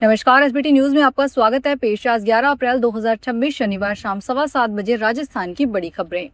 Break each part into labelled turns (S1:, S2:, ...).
S1: नमस्कार, SBT news में आपका स्वागत है। पेश आज 11 अप्रैल 2026 शनिवार शाम 7:15 राजस्थान की बड़ी खबरें।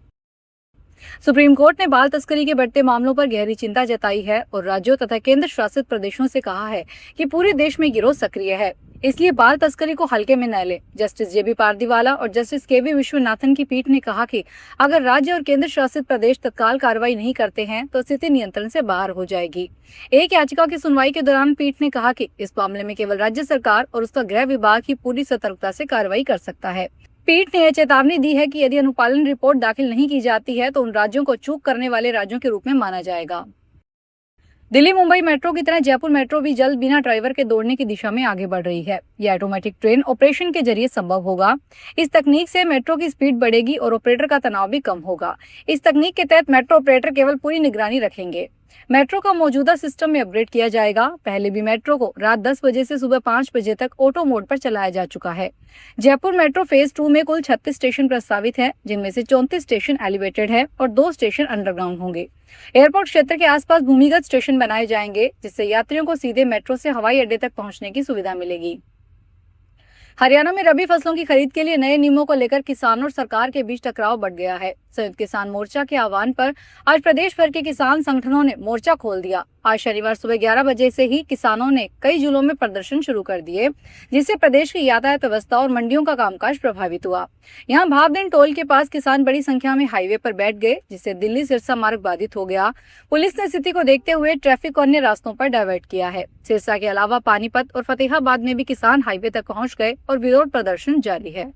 S1: सुप्रीम कोर्ट ने बाल तस्करी के बढ़ते मामलों पर गहरी चिंता जताई है और राज्यों तथा केंद्र शासित प्रदेशों से कहा है कि पूरे देश में गिरोह सक्रिय है, इसलिए बाल तस्करी को हल्के में न ले। जस्टिस जेबी पारदीवाला और जस्टिस केवी विश्वनाथन की पीठ ने कहा कि अगर राज्य और केंद्र शासित प्रदेश तत्काल कार्रवाई नहीं करते हैं तो स्थिति नियंत्रण से बाहर हो जाएगी। एक याचिका की सुनवाई के दौरान पीठ ने कहा कि इस मामले में केवल राज्य सरकार और उसका गृह विभाग ही पूरी सतर्कता से कार्रवाई कर सकता है। पीठ ने यह चेतावनी दी है कि यदि अनुपालन रिपोर्ट दाखिल नहीं की जाती है तो उन राज्यों को चूक करने वाले राज्यों के रूप में माना जाएगा। दिल्ली मुंबई मेट्रो की तरह जयपुर मेट्रो भी जल्द बिना ड्राइवर के दौड़ने की दिशा में आगे बढ़ रही है। यह ऑटोमेटिक ट्रेन ऑपरेशन के जरिए संभव होगा। इस तकनीक से मेट्रो की स्पीड बढ़ेगी और ऑपरेटर का तनाव भी कम होगा। इस तकनीक के तहत मेट्रो ऑपरेटर केवल पूरी निगरानी रखेंगे। मेट्रो का मौजूदा सिस्टम में अपग्रेड किया जाएगा। पहले भी मेट्रो को रात 10 बजे से सुबह 5 बजे तक ऑटो मोड पर चलाया जा चुका है। जयपुर मेट्रो फेज 2 में कुल 36 स्टेशन प्रस्तावित है, जिनमें से 34 स्टेशन एलिवेटेड है और 2 स्टेशन अंडरग्राउंड होंगे। एयरपोर्ट क्षेत्र के आसपास भूमिगत स्टेशन बनाए जाएंगे, जिससे यात्रियों को सीधे मेट्रो से हवाई अड्डे तक पहुंचने की सुविधा मिलेगी। हरियाणा में रबी फसलों की खरीद के लिए नए नियमों को लेकर किसानों और सरकार के बीच टकराव बढ़ गया है। संयुक्त किसान मोर्चा के आह्वान पर आज प्रदेश भर के किसान संगठनों ने मोर्चा खोल दिया। आज शनिवार सुबह 11 बजे से ही किसानों ने कई जिलों में प्रदर्शन शुरू कर दिए, जिससे प्रदेश की यातायात व्यवस्था और मंडियों का कामकाज प्रभावित हुआ। यहाँ भावदिन टोल के पास किसान बड़ी संख्या में हाईवे पर बैठ गए, जिससे दिल्ली सिरसा मार्ग बाधित हो गया। पुलिस ने स्थिति को देखते हुए ट्रैफिक को अन्य रास्तों पर डायवर्ट किया है। सिरसा के अलावा पानीपत और फतेहाबाद में भी किसान हाईवे तक पहुंच गए और विरोध प्रदर्शन जारी है।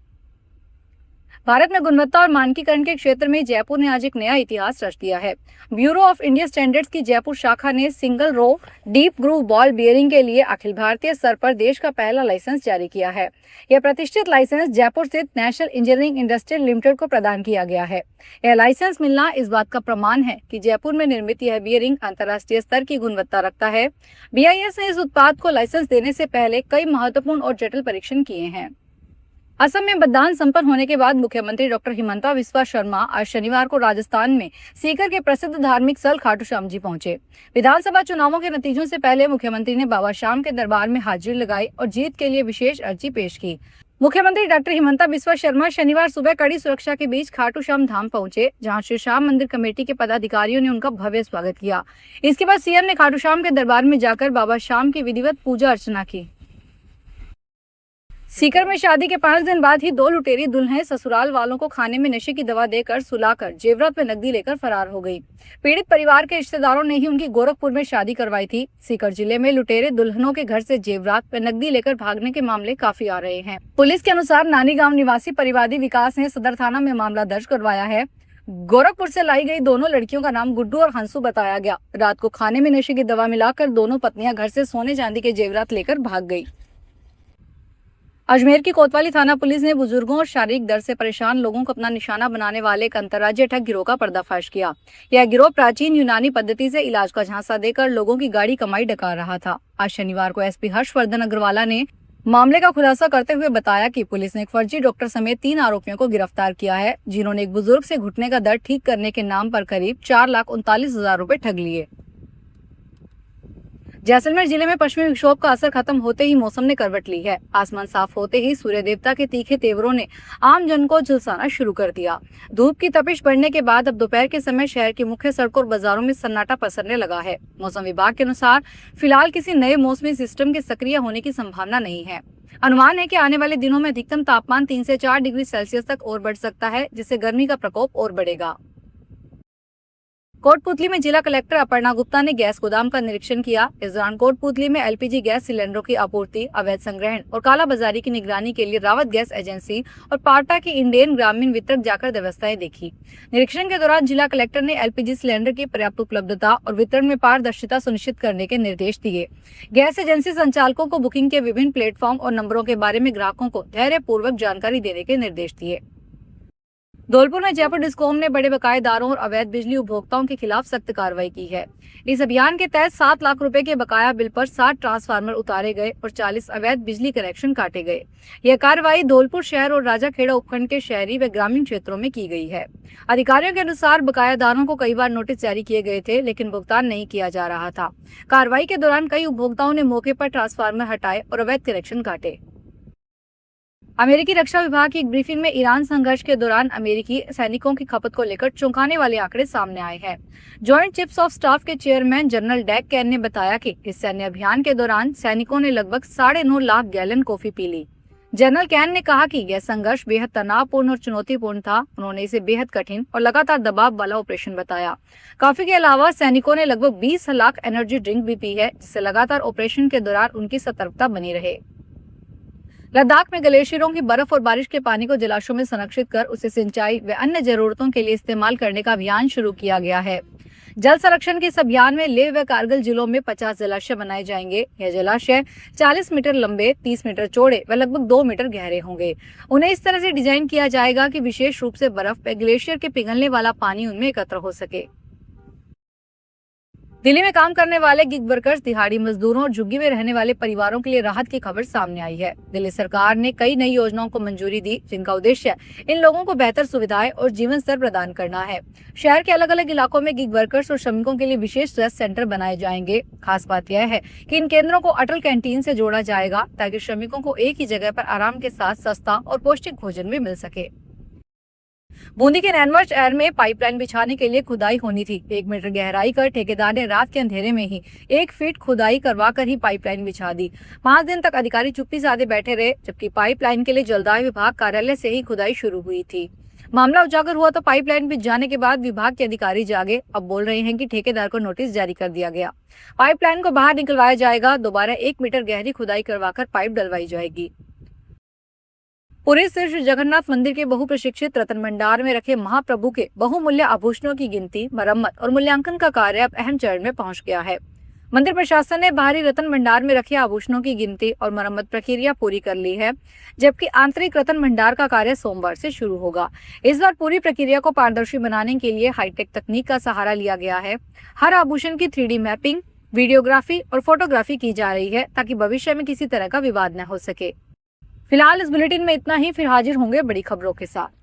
S1: भारत में गुणवत्ता और मानकीकरण के क्षेत्र में जयपुर ने आज एक नया इतिहास रच दिया है। ब्यूरो ऑफ इंडियन स्टैंडर्ड्स की जयपुर शाखा ने single row deep groove ball bearing के लिए अखिल भारतीय स्तर पर देश का पहला लाइसेंस जारी किया है। यह प्रतिष्ठित लाइसेंस जयपुर स्थित नेशनल इंजीनियरिंग इंडस्ट्रियल लिमिटेड को प्रदान किया गया है। यह लाइसेंस मिलना इस बात का प्रमाण है कि जयपुर में निर्मित यह बियरिंग अंतर्राष्ट्रीय स्तर की गुणवत्ता रखता है। BIS ने इस उत्पाद को लाइसेंस देने से पहले कई महत्वपूर्ण और जटिल परीक्षण किए हैं। असम में मतदान संपन्न होने के बाद मुख्यमंत्री डॉक्टर हिमंता बिस्वा शर्मा आज शनिवार को राजस्थान में सीकर के प्रसिद्ध धार्मिक स्थल खाटू श्याम जी पहुंचे। विधानसभा चुनावों के नतीजों से पहले मुख्यमंत्री ने बाबा श्याम के दरबार में हाजिरी लगाई और जीत के लिए विशेष अर्जी पेश की। मुख्यमंत्री डॉक्टर हिमंता बिस्वा शर्मा शनिवार सुबह कड़ी सुरक्षा के बीच खाटू श्याम धाम पहुंचे, जहां श्री श्याम मंदिर कमेटी के पदाधिकारियों ने उनका भव्य स्वागत किया। इसके बाद सीएम ने खाटू श्याम के दरबार में जाकर बाबा श्याम की विधिवत पूजा अर्चना की। सीकर में शादी के 5 दिन बाद ही 2 लुटेरी दुल्हनें ससुराल वालों को खाने में नशे की दवा देकर सुलाकर जेवरात में नकदी लेकर फरार हो गई। पीड़ित परिवार के रिश्तेदारों ने ही उनकी गोरखपुर में शादी करवाई थी। सीकर जिले में लुटेरे दुल्हनों के घर से जेवरात में नकदी लेकर भागने के मामले काफी आ रहे हैं। पुलिस के अनुसार नानी गांव निवासी परिवादी विकास ने सदर थाना में मामला दर्ज करवाया है। गोरखपुर से लाई गई दोनों लड़कियों का नाम गुड्डू और हंसू बताया गया। रात को खाने में नशे की दवा मिलाकर दोनों पत्नियां घर से सोने चांदी के जेवरात लेकर भाग गई। अजमेर की कोतवाली थाना पुलिस ने बुजुर्गों और शारीरिक दर्द से परेशान लोगों को अपना निशाना बनाने वाले एक अंतर्राज्यीय ठग गिरोह का पर्दाफाश किया। यह गिरोह प्राचीन यूनानी पद्धति से इलाज का झांसा देकर लोगों की गाड़ी कमाई डका रहा था। आज शनिवार को एसपी हर्षवर्धन अग्रवाला ने मामले का खुलासा करते हुए बताया कि पुलिस ने एक फर्जी डॉक्टर समेत 3 आरोपियों को गिरफ्तार किया है, जिन्होंने एक बुजुर्ग से घुटने का दर्द ठीक करने के नाम पर करीब 4,39,000 रुपए ठग लिए। जैसलमेर जिले में पश्चिमी विक्षोभ का असर खत्म होते ही मौसम ने करवट ली है। आसमान साफ होते ही सूर्य देवता के तीखे तेवरों ने आम जन को झुलसाना शुरू कर दिया। धूप की तपिश बढ़ने के बाद अब दोपहर के समय शहर की मुख्य सड़कों और बाजारों में सन्नाटा पसरने लगा है। मौसम विभाग के अनुसार फिलहाल किसी नए मौसमी सिस्टम के सक्रिय होने की संभावना नहीं है। अनुमान है कि आने वाले दिनों में अधिकतम तापमान 3 से 4 डिग्री सेल्सियस तक और बढ़ सकता है, जिससे गर्मी का प्रकोप और बढ़ेगा। कोटपुतली में जिला कलेक्टर अपर्णा गुप्ता ने गैस गोदाम का निरीक्षण किया। इस दौरान कोटपुतली में LPG गैस सिलेंडरों की आपूर्ति, अवैध संग्रहण और कालाबाजारी की निगरानी के लिए रावत गैस एजेंसी और पार्टा की इंडियन ग्रामीण वितरक जाकर व्यवस्थाएं देखी। निरीक्षण के दौरान जिला कलेक्टर ने LPG सिलेंडर की पर्याप्त उपलब्धता और वितरण में पारदर्शिता सुनिश्चित करने के निर्देश दिए। गैस एजेंसी संचालकों को बुकिंग के विभिन्न प्लेटफॉर्म और नंबरों के बारे में ग्राहकों को धैर्यपूर्वक जानकारी देने के निर्देश दिए। धौलपुर में जयपुर डिस्कॉम ने बड़े बकायेदारों और अवैध बिजली उपभोक्ताओं के खिलाफ सख्त कार्रवाई की है। इस अभियान के तहत 7 लाख रुपए के बकाया बिल पर 60 ट्रांसफार्मर उतारे गए और 40 अवैध बिजली कनेक्शन काटे गए। यह कार्रवाई धौलपुर शहर और राजाखेड़ा उपखंड के शहरी व ग्रामीण क्षेत्रों में की गई है। अधिकारियों के अनुसार बकायादारों को कई बार नोटिस जारी किए गए थे, लेकिन भुगतान नहीं किया जा रहा था। कार्रवाई के दौरान कई उपभोक्ताओं ने मौके पर ट्रांसफार्मर हटाए और अवैध कनेक्शन काटे। अमेरिकी रक्षा विभाग की एक ब्रीफिंग में ईरान संघर्ष के दौरान अमेरिकी सैनिकों की खपत को लेकर चौंकाने वाले आंकड़े सामने आए हैं। जॉइंट चिफ्स ऑफ स्टाफ के चेयरमैन जनरल डैक कैन ने बताया कि इस सैन्य अभियान के दौरान सैनिकों ने लगभग 9.5 लाख गैलन कॉफी पी ली। जनरल कैन ने कहा कि यह संघर्ष बेहद तनावपूर्ण और चुनौतीपूर्ण था। उन्होंने इसे बेहद कठिन और लगातार दबाव वाला ऑपरेशन बताया। कॉफी के अलावा सैनिकों ने लगभग 20 लाख एनर्जी ड्रिंक भी पी है, जिससे लगातार ऑपरेशन के दौरान उनकी सतर्कता बनी रहे। लद्दाख में ग्लेशियरों की बर्फ और बारिश के पानी को जलाशयों में संरक्षित कर उसे सिंचाई व अन्य जरूरतों के लिए इस्तेमाल करने का अभियान शुरू किया गया है। जल संरक्षण के इस अभियान में लेह व कारगिल जिलों में 50 जलाशय बनाए जाएंगे। यह जलाशय 40 मीटर लंबे, 30 मीटर चौड़े व लगभग 2 मीटर गहरे होंगे। उन्हें इस तरह से डिजाइन किया जाएगा कि विशेष रूप से बर्फ व ग्लेशियर के पिघलने वाला पानी उनमें एकत्र हो सके। दिल्ली में काम करने वाले गिग वर्कर्स, दिहाड़ी मजदूरों और झुग्गी में रहने वाले परिवारों के लिए राहत की खबर सामने आई है। दिल्ली सरकार ने कई नई योजनाओं को मंजूरी दी, जिनका उद्देश्य इन लोगों को बेहतर सुविधाएं और जीवन स्तर प्रदान करना है। शहर के अलग अलग इलाकों में गिग वर्कर्स और श्रमिकों के लिए विशेष रेस्ट सेंटर बनाए जाएंगे। खास बात यह है कि इन केंद्रों को अटल कैंटीन से जोड़ा जाएगा, ताकि श्रमिकों को एक ही जगह पर आराम के साथ सस्ता और पौष्टिक भोजन भी मिल सके। बूंदी के नैनवा शहर में पाइपलाइन बिछाने के लिए खुदाई होनी थी। 1 मीटर गहराई कर ठेकेदार ने रात के अंधेरे में ही 1 फीट खुदाई करवाकर ही पाइपलाइन बिछा दी। 5 दिन तक अधिकारी चुप्पी साधे बैठे रहे, जबकि पाइपलाइन के लिए जलदाय विभाग कार्यालय से ही खुदाई शुरू हुई थी। मामला उजागर हुआ तो पाइपलाइन बिछ जाने के बाद विभाग के अधिकारी जागे। अब बोल रहे हैं कि ठेकेदार को नोटिस जारी कर दिया गया। पाइपलाइन को बाहर निकलवाया जाएगा। दोबारा 1 मीटर गहरी खुदाई करवाकर पाइप डलवाई जाएगी। पुरी स्थित श्री जगन्नाथ मंदिर के बहुप्रशिक्षित रत्न भंडार में रखे महाप्रभु के बहुमूल्य आभूषणों की गिनती, मरम्मत और मूल्यांकन का कार्य अब अहम चरण में पहुंच गया है। मंदिर प्रशासन ने बाहरी रत्न भंडार में रखे आभूषणों की गिनती और मरम्मत प्रक्रिया पूरी कर ली है, जबकि आंतरिक रत्न भंडार का कार्य सोमवार से शुरू होगा। इस बार पूरी प्रक्रिया को पारदर्शी बनाने के लिए हाईटेक तकनीक का सहारा लिया गया है। हर आभूषण की 3D मैपिंग, वीडियोग्राफी और फोटोग्राफी की जा रही है, ताकि भविष्य में किसी तरह का विवाद न हो सके। फिलहाल इस बुलेटिन में इतना ही। फिर हाजिर होंगे बड़ी खबरों के साथ।